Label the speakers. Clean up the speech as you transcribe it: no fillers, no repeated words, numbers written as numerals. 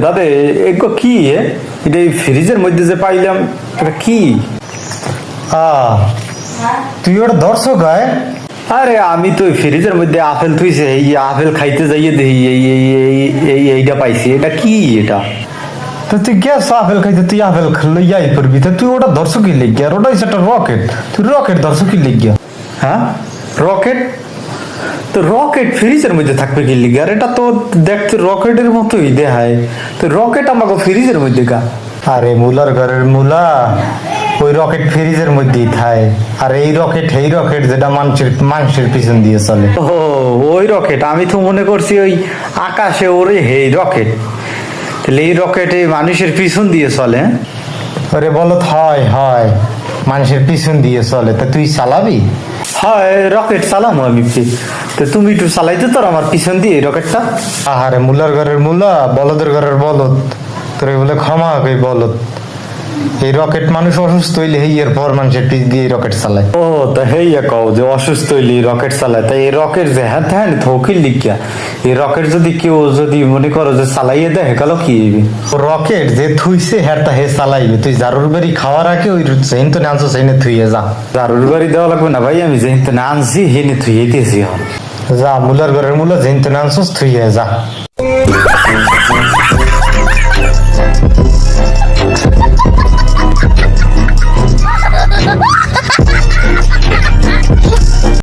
Speaker 1: দাদা এগুলো কি এটা এই ফ্রিজের মধ্যে যে পাইলাম এটা কি?
Speaker 2: তুই ওটা দর্শক গায়ে?
Speaker 1: আরে আমি তো ফ্রিজের মধ্যে আপেল থুইছে, এই আপেল খাইতে যাইয়ে দেখি এইটা পাইছি। এটা কি এটা?
Speaker 2: তো তুই গ্যাস আপেল খাইতে তুই আপেল লইয়াই পড়বি, তো তুই ওটা দর্শকই লেগে আর ওটা হচ্ছে একটা রকেট, তুই রকেট দর্শকই লেগে।
Speaker 1: হ্যাঁ রকেট? তো রকেট ফ্রিজের মধ্যে থাকবে কি লিগে? আর এটা তো দেখতে রকেটের মতোই দেখায়, তো রকেট আমাকে ফ্রিজের মধ্যে গা?
Speaker 2: আরে মুলার ঘরের মুলা, ওই রকেট ফ্রিজের মধ্যেই থাকে। আর এই রকেট যেটা মানুষের পিছন দিয়ে চলে।
Speaker 1: ও ওই রকেট, আমি তো মনে করছি ওই আকাশে ওরে হেই রকেট। তাহলে এই রকেটে মানুষের পিছন দিয়ে চলে?
Speaker 2: আরে বলো, হয় হয় মানুষের পিছন দিয়ে চলে, তা তুই চালাবি?
Speaker 1: হয় রকেট চালামো আমি। তো তুমি একটু চালাইতে তোর আমার পিছন দিয়ে এই রকেটটা।
Speaker 2: আহারে মুলার ঘরের মুলা, বলদের ঘরের বলদ, তোর বলে ক্ষমা কই বলদ। এই রকেট মানুষ অসুস্থ হইলে এর পর মানুষের পিছ দিয়ে রকেট চালায়।
Speaker 1: ও তা হেইয়া কও যে অসুস্থ হইলে রকেট চালায়, তাই এই রকেট যে হ্যাঁ হ্যাঁ থকির লিখিয়া এই রকেট যদি কেউ যদি মনে করো যে চালাইয়ে দেয় গেল কি হইবে?
Speaker 2: রকেট যে থুইছে হ্যাঁ হে চালাইবে, তুই জারুর বাড়ি খাওয়ার আগে ওই সেইন তো আনছো সেইনে থুইয়ে যা।
Speaker 1: জারুর বাড়ি দেওয়া লাগবে না ভাই, আমি যেহেতু না আনছি হেনে থুইয়ে দিয়েছি।
Speaker 2: যা মুলার ঘরের মুলা যেন তো আনছোস থুইয়ে যা।